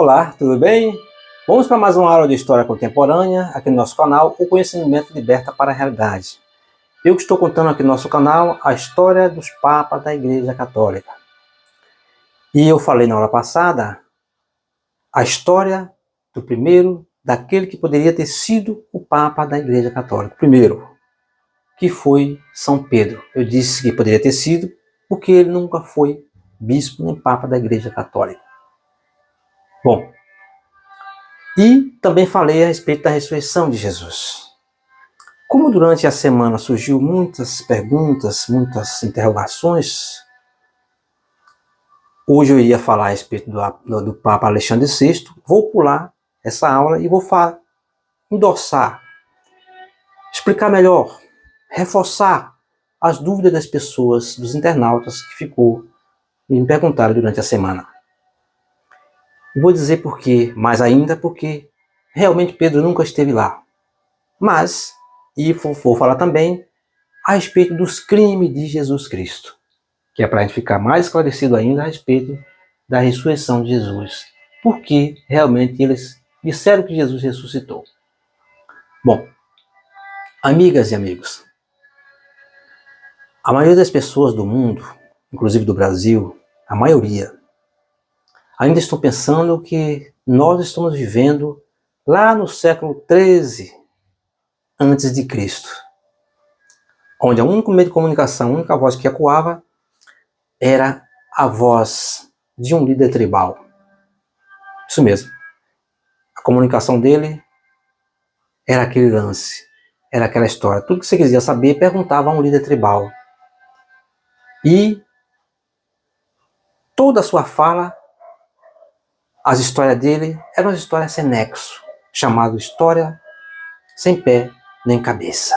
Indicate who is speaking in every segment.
Speaker 1: Olá, tudo bem? Vamos para mais uma aula de História Contemporânea aqui no nosso canal, O Conhecimento Liberta para a Realidade. Eu que estou contando aqui no nosso canal a história dos papas da Igreja Católica. E eu falei na aula passada a história do primeiro, daquele que poderia ter sido o Papa da Igreja Católica. Primeiro, que foi São Pedro. Eu disse que poderia ter sido porque ele nunca foi bispo nem Papa da Igreja Católica. Bom, e também falei a respeito da ressurreição de Jesus. Como durante a semana surgiu muitas perguntas, muitas interrogações, hoje eu ia falar a respeito do Papa Alexandre VI, vou pular essa aula e vou endossar, explicar melhor, reforçar as dúvidas das pessoas, dos internautas que ficou e me perguntaram durante a semana. Vou dizer por quê, mais ainda porque realmente Pedro nunca esteve lá. Mas, e vou falar também a respeito dos crimes de Jesus Cristo, que é para a gente ficar mais esclarecido ainda a respeito da ressurreição de Jesus. Porque realmente eles disseram que Jesus ressuscitou. Bom, amigas e amigos, a maioria das pessoas do mundo, inclusive do Brasil, a maioria, ainda estão pensando que nós estamos vivendo lá no século XIII antes de Cristo, onde o único meio de comunicação, a única voz que ecoava era a voz de um líder tribal. Isso mesmo. A comunicação dele era aquele lance, era aquela história. Tudo que você quiser saber, perguntava a um líder tribal. E toda a sua fala, as histórias dele, eram as histórias sem nexo, chamado história sem pé nem cabeça.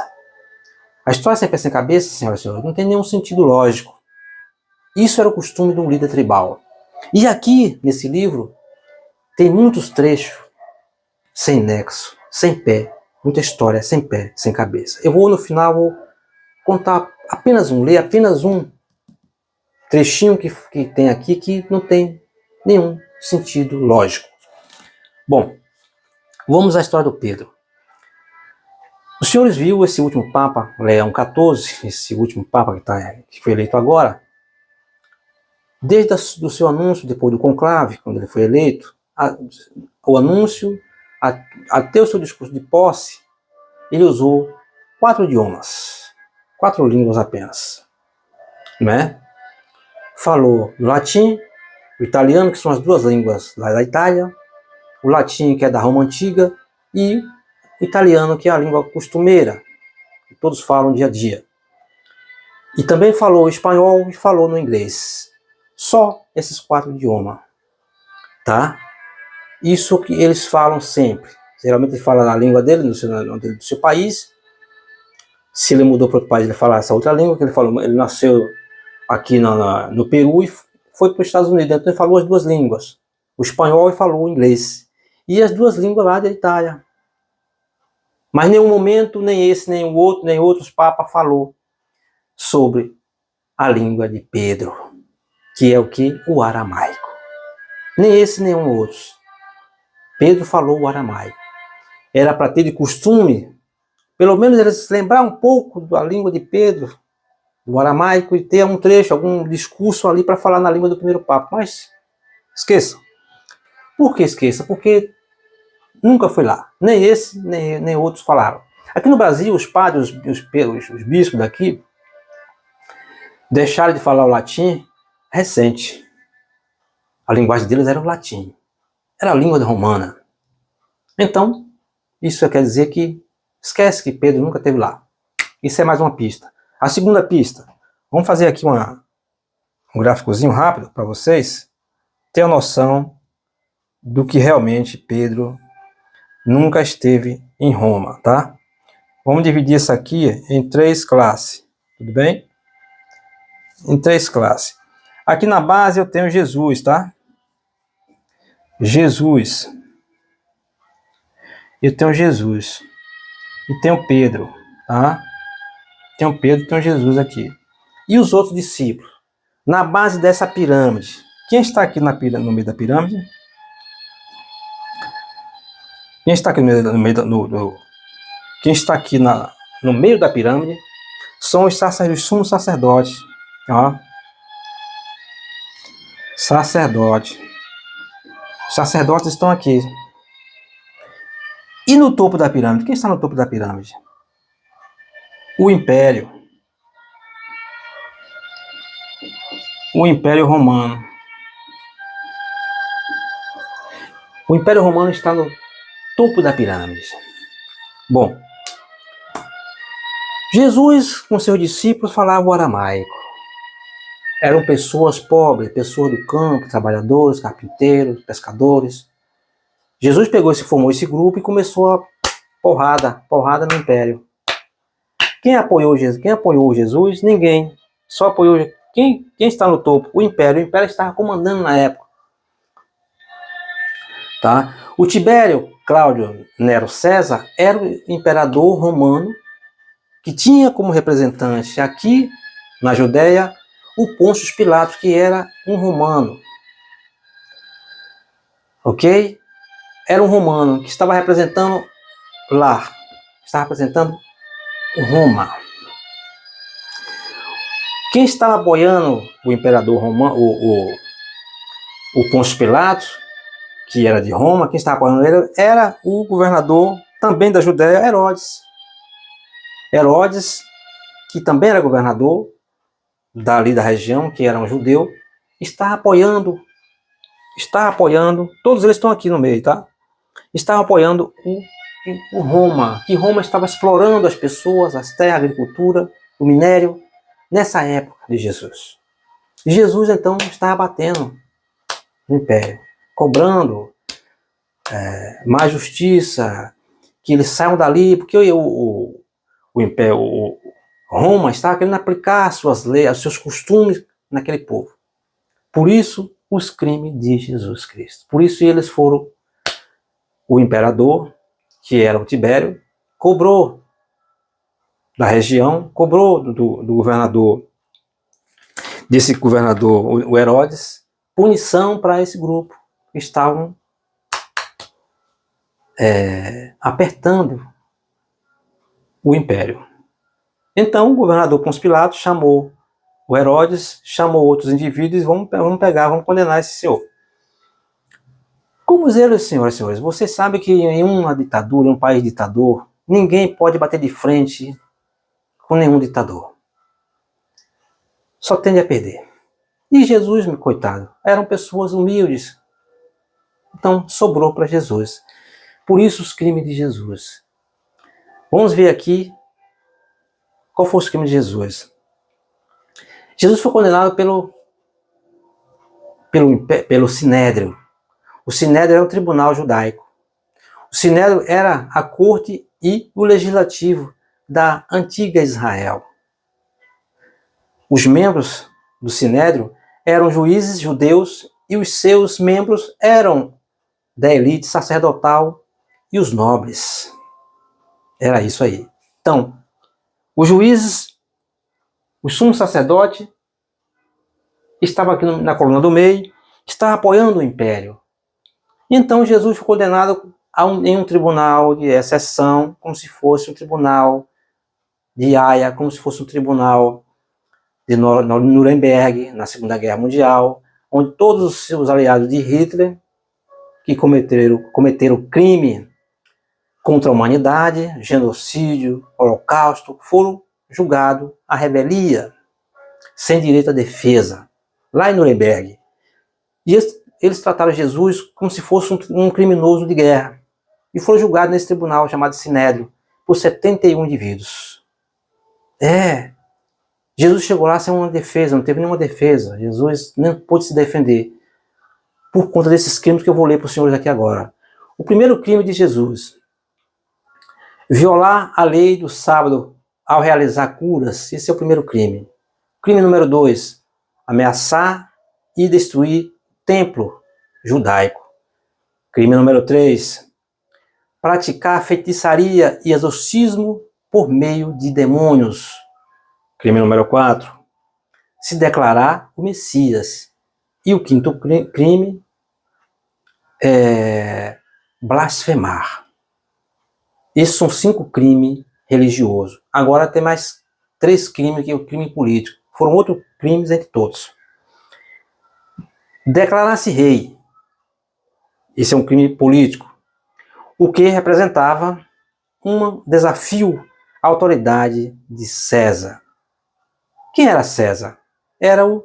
Speaker 1: A história sem pé sem cabeça, senhoras e senhores, não tem nenhum sentido lógico. Isso era o costume de um líder tribal. E aqui, nesse livro, tem muitos trechos sem nexo, sem pé, muita história sem pé, sem cabeça. Eu vou, no final, vou contar ler apenas um trechinho que tem aqui que não tem nenhum sentido lógico. Bom, vamos à história do Pedro. Os senhores viram esse último Papa, Leão XIV, esse último Papa que foi eleito agora, desde o seu anúncio, depois do conclave, quando ele foi eleito, o anúncio, até o seu discurso de posse, ele usou 4 idiomas, 4 línguas apenas, né? Falou o latim, o italiano, que são as 2 línguas lá da Itália, o latim, que é da Roma Antiga, e o italiano, que é a língua costumeira, que todos falam dia a dia. E também falou o espanhol e falou no inglês. Só esses 4 idiomas, tá? Isso que eles falam sempre. Geralmente ele fala na língua dele, do seu país. Se ele mudou para outro país, ele fala essa outra língua, que ele nasceu aqui no Peru e foi para os Estados Unidos. Então ele falou as 2 línguas, o espanhol e falou o inglês. E as 2 línguas lá da Itália. Mas em nenhum momento, nem esse, nem o outro, nem outros papas falou sobre a língua de Pedro, que é o que? O aramaico. Nem esse, nem um outro. Pedro falou o aramaico. Era para ter de costume, pelo menos eles lembrar um pouco da língua de Pedro, do aramaico, e ter um trecho, algum discurso ali para falar na língua do primeiro papa. Mas esqueçam. Por que esqueça? Porque nunca foi lá. Nem esse, nem outros falaram. Aqui no Brasil, os padres, os bispos daqui, deixaram de falar o latim recente. A linguagem deles era o latim. Era a língua romana. Então, isso quer dizer que esquece que Pedro nunca esteve lá. Isso é mais uma pista. A segunda pista. Vamos fazer aqui um gráficozinho rápido para vocês terem a noção do que realmente Pedro nunca esteve em Roma, tá? Vamos dividir isso aqui em 3 classes, tudo bem? Em 3 classes. Aqui na base eu tenho Jesus, tá? Jesus. Eu tenho Jesus. E tenho Pedro, tá? Tenho Pedro e tenho Jesus aqui. E os outros discípulos? Na base dessa pirâmide. Quem está aqui no meio da pirâmide? Quem está aqui quem está aqui no meio da pirâmide são os sumos sacerdotes. Ó. Sacerdote. Os sacerdotes estão aqui. E no topo da pirâmide? Quem está no topo da pirâmide? O Império. O Império Romano. O Império Romano está no topo da pirâmide. Bom, Jesus com seus discípulos falava o aramaico. Eram pessoas pobres, pessoas do campo, trabalhadores, carpinteiros, pescadores. Jesus formou esse grupo e começou a porrada no Império. Quem apoiou Jesus? Ninguém. Só apoiou quem está no topo? O Império. O Império estava comandando na época. Tá? O Tibério Cláudio Nero César era o imperador romano que tinha como representante aqui na Judéia o Pôncio Pilatos, que era um romano. Ok? Era um romano que estava representando lá. Estava representando Roma. Quem estava apoiando o imperador romano, o Pôncio Pilatos, que era de Roma, quem estava apoiando ele era o governador também da Judéia, Herodes. Herodes, que também era governador dali da região, que era um judeu, está apoiando, todos eles estão aqui no meio, tá? Estava apoiando o Roma, que Roma estava explorando as pessoas, as terras, a agricultura, o minério, nessa época de Jesus. E Jesus, então, estava batendo no Império, cobrando mais justiça, que eles saiam dali, porque o Império, Roma estava querendo aplicar as suas leis, os seus costumes naquele povo. Por isso, os crimes de Jesus Cristo. Por isso, eles foram, o imperador, que era o Tibério, cobrou da região, cobrou do governador, desse governador, o Herodes, punição para esse grupo que estavam apertando o império. Então o governador Pôncio Pilatos chamou o Herodes, chamou outros indivíduos e vamos condenar esse senhor. Como eles, senhoras e senhores, você sabe que em uma ditadura, em um país ditador, ninguém pode bater de frente com nenhum ditador. Só tende a perder. E Jesus, coitado, eram pessoas humildes. Então sobrou para Jesus. Por isso os crimes de Jesus. Vamos ver aqui qual foi os crimes de Jesus. Jesus foi condenado pelo Sinédrio. O Sinédrio era um tribunal judaico. O Sinédrio era a corte e o legislativo da antiga Israel. Os membros do Sinédrio eram juízes judeus e os seus membros eram da elite sacerdotal e os nobres. Era isso aí. Então, os juízes, o sumo sacerdote, estava aqui na coluna do meio, estava apoiando o império. Então Jesus foi condenado em um tribunal de exceção, como se fosse um tribunal de Haia, como se fosse um tribunal de Nuremberg, na Segunda Guerra Mundial, onde todos os seus aliados de Hitler, que cometeram crime contra a humanidade, genocídio, holocausto, foram julgados à rebelia, sem direito à defesa, lá em Nuremberg. E eles trataram Jesus como se fosse um criminoso de guerra. E foram julgados nesse tribunal chamado Sinédrio, por 71 indivíduos. Jesus chegou lá sem uma defesa, não teve nenhuma defesa. Jesus nem pôde se defender por conta desses crimes que eu vou ler para os senhores aqui agora. O primeiro crime de Jesus: violar a lei do sábado ao realizar curas. Esse é o primeiro crime. Crime número 2, ameaçar e destruir o templo judaico. Crime número 3, praticar feitiçaria e exorcismo por meio de demônios. Crime número 4, se declarar o Messias. E o quinto crime é blasfemar. Esses são 5 crimes religiosos. Agora tem mais 3 crimes, que é o crime político. Foram outros crimes entre todos. Declarar-se rei. Esse é um crime político. O que representava um desafio à autoridade de César. Quem era César? Era o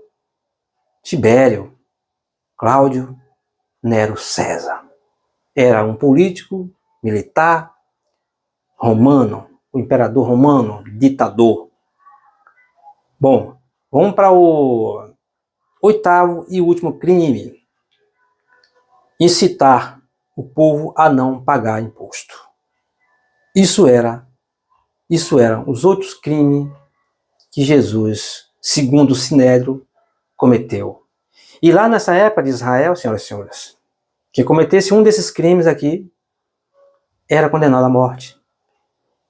Speaker 1: Tibério Cláudio Nero César. Era um político, militar, romano, o imperador romano, ditador. Bom, vamos para o 8º e último crime: incitar o povo a não pagar imposto. Isso eram os outros crimes que Jesus, segundo o Sinédrio, cometeu. E lá nessa época de Israel, senhoras e senhores, quem cometesse um desses crimes aqui era condenado à morte.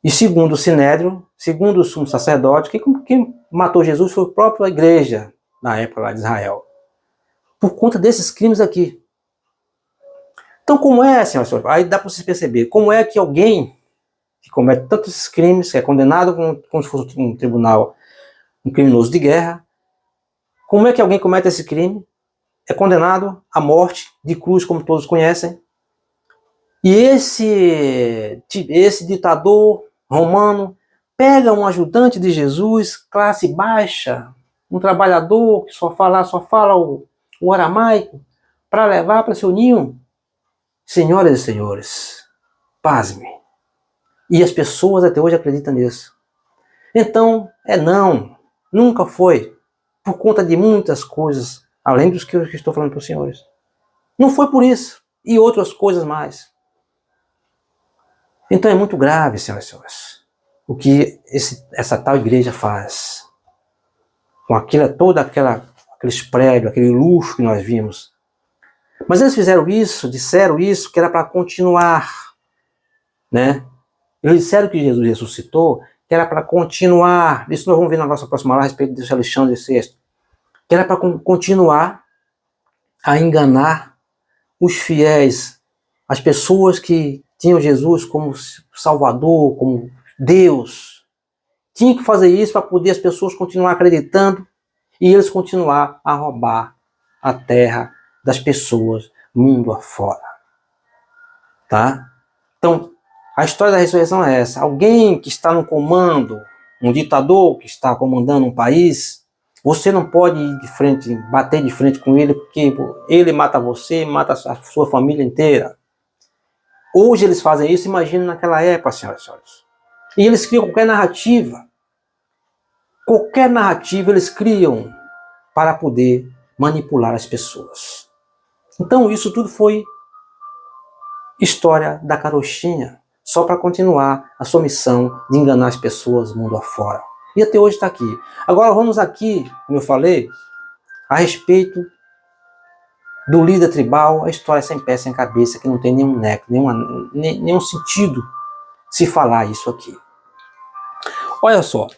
Speaker 1: E segundo o Sinédrio, segundo o sumo sacerdote, quem matou Jesus foi a própria igreja na época lá de Israel, por conta desses crimes aqui. Então, como é, senhoras e senhores, aí dá para vocês perceber, como é que alguém que comete tantos esses crimes, que é condenado como se fosse um tribunal, um criminoso de guerra, como é que alguém comete esse crime, é condenado à morte de cruz, como todos conhecem, e esse ditador romano pega um ajudante de Jesus, classe baixa, um trabalhador que só fala o aramaico, para levar para seu ninho. Senhoras e senhores, pasme. E as pessoas até hoje acreditam nisso. Então, não, nunca foi, por conta de muitas coisas, além dos que eu estou falando para os senhores. Não foi por isso, e outras coisas mais. Então é muito grave, senhoras e senhores, o que essa tal igreja faz. Com aqueles prédios, aquele luxo que nós vimos. Mas eles fizeram isso, disseram isso, que era para continuar, né? Eles disseram que Jesus ressuscitou, que era para continuar. Isso nós vamos ver na nossa próxima aula a respeito desse Alexandre VI. Que era para continuar a enganar os fiéis, as pessoas que tinham Jesus como Salvador, como Deus. Tinha que fazer isso para poder as pessoas continuar acreditando e eles continuar a roubar a terra das pessoas mundo afora. Tá? Então, a história da ressurreição é essa. Alguém que está no comando, um ditador que está comandando um país, você não pode ir de frente, bater de frente com ele, porque ele mata você, mata a sua família inteira. Hoje eles fazem isso, imagina naquela época, senhoras e senhores. E eles criam qualquer narrativa. Qualquer narrativa eles criam para poder manipular as pessoas. Então isso tudo foi história da carochinha, só para continuar a sua missão de enganar as pessoas mundo afora. E até hoje está aqui. Agora vamos aqui, como eu falei, a respeito do líder tribal, a história sem pé, sem cabeça, que não tem nenhum neco, nenhum sentido se falar isso aqui. Olha só,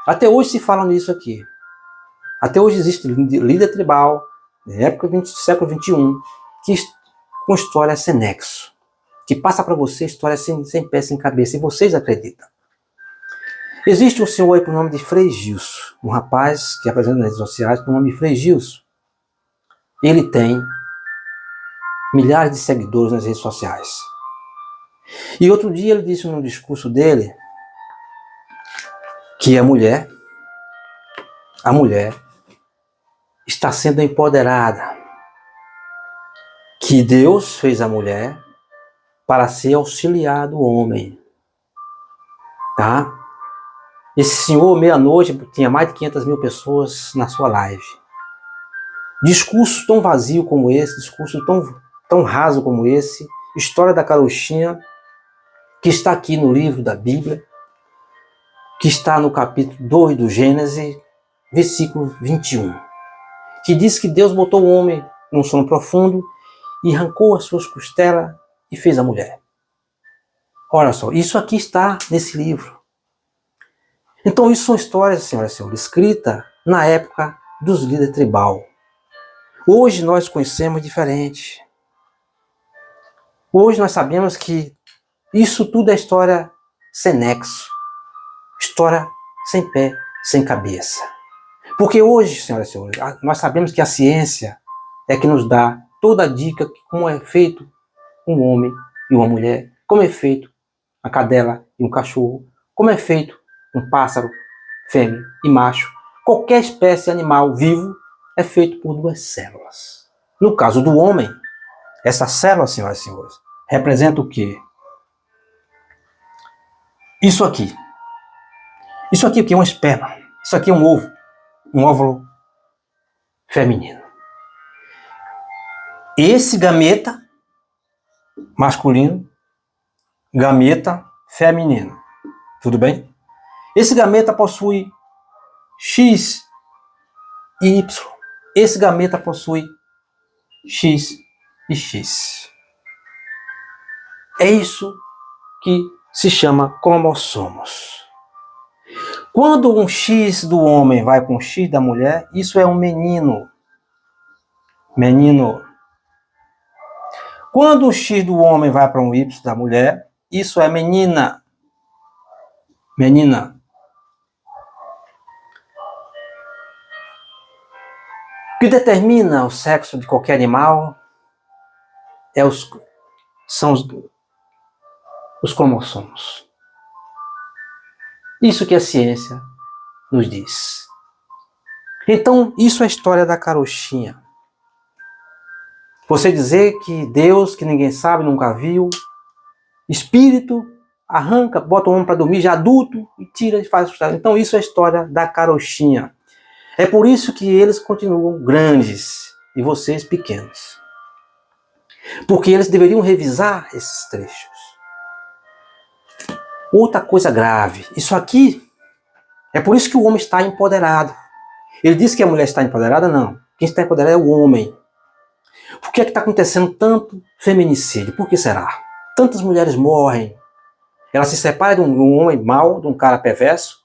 Speaker 1: até hoje se fala nisso aqui. Até hoje existe líder tribal, na época do século XXI, com história sem nexo, que passa para você história sem pé, sem cabeça, e vocês acreditam. Existe um senhor aí com o nome de Frei Gilson, um rapaz que apresenta nas redes sociais com o nome de Frei Gilson. Ele tem milhares de seguidores nas redes sociais. E outro dia ele disse num discurso dele que a mulher está sendo empoderada, que Deus fez a mulher para ser auxiliar do homem, tá? Esse senhor, meia-noite, tinha mais de 500 mil pessoas na sua live. Discurso tão vazio como esse, discurso tão raso como esse, história da carochinha, que está aqui no livro da Bíblia, que está no capítulo 2 do Gênesis, versículo 21, que diz que Deus botou o homem num sono profundo e arrancou as suas costelas e fez a mulher. Olha só, isso aqui está nesse livro. Então isso são histórias, senhoras e senhores, escritas na época dos líderes tribal. Hoje nós conhecemos diferente. Hoje nós sabemos que Isso tudo é história sem nexo, história sem pé, sem cabeça. Porque hoje, senhoras e senhores, nós sabemos que a ciência é que nos dá toda a dica de como é feito um homem e uma mulher, como é feito a cadela e um cachorro, como é feito um pássaro, fêmea e macho. Qualquer espécie animal vivo é feito por duas células. No caso do homem, essa célula, senhoras e senhores, representa o quê? Isso aqui. Isso aqui é um esperma. Isso aqui é um ovo. Um óvulo feminino. Esse gameta masculino, gameta feminino. Tudo bem? Esse gameta possui X e Y. Esse gameta possui X e X. É isso que se chama cromossomos. Quando um X do homem vai com um X da mulher, isso é um menino. Menino. Quando o X do homem vai para um Y da mulher, isso é menina. Menina. O que determina o sexo de qualquer animal são os cromossomos. Isso que a ciência nos diz. Então, isso é a história da carochinha. Você dizer que Deus, que ninguém sabe, nunca viu, espírito, arranca, bota o homem para dormir já adulto e tira e faz. Então, isso é a história da carochinha. É por isso que eles continuam grandes e vocês pequenos. Porque eles deveriam revisar esses trechos. Outra coisa grave, isso aqui, é por isso que o homem está empoderado. Ele diz que a mulher está empoderada? Não. Quem está empoderado é o homem. Por que está acontecendo tanto feminicídio? Por que será? Tantas mulheres morrem. Ela se separa de um homem mau, de um cara perverso,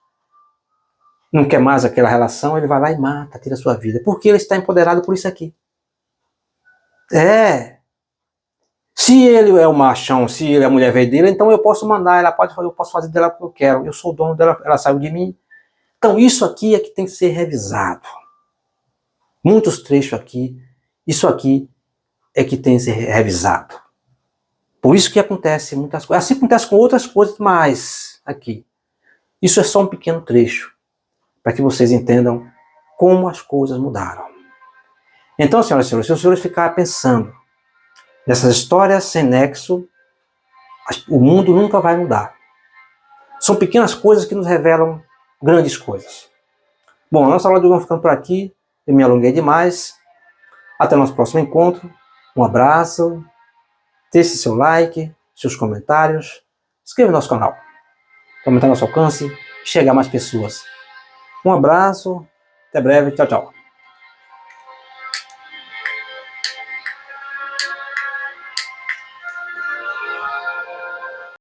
Speaker 1: não quer mais aquela relação, ele vai lá e mata, tira a sua vida. Porque ele está empoderado por isso aqui. Se ele é o machão, se ele é a mulher veio dele, então eu posso mandar, eu posso fazer dela o que eu quero. Eu sou o dono dela, ela saiu de mim. Então isso aqui é que tem que ser revisado. Muitos trechos aqui, isso aqui é que tem que ser revisado. Por isso que acontece muitas coisas. Assim acontece com outras coisas, mas aqui. Isso é só um pequeno trecho, para que vocês entendam como as coisas mudaram. Então, senhoras e senhores, se os senhores ficarem pensando nessas histórias sem nexo, o mundo nunca vai mudar. São pequenas coisas que nos revelam grandes coisas. Bom, a nossa aula de hoje vai ficando por aqui. Eu me alonguei demais. Até o nosso próximo encontro. Um abraço. Deixe seu like, seus comentários. Inscreva no nosso canal. Para aumentar nosso alcance e chegar a mais pessoas. Um abraço. Até breve. Tchau, tchau.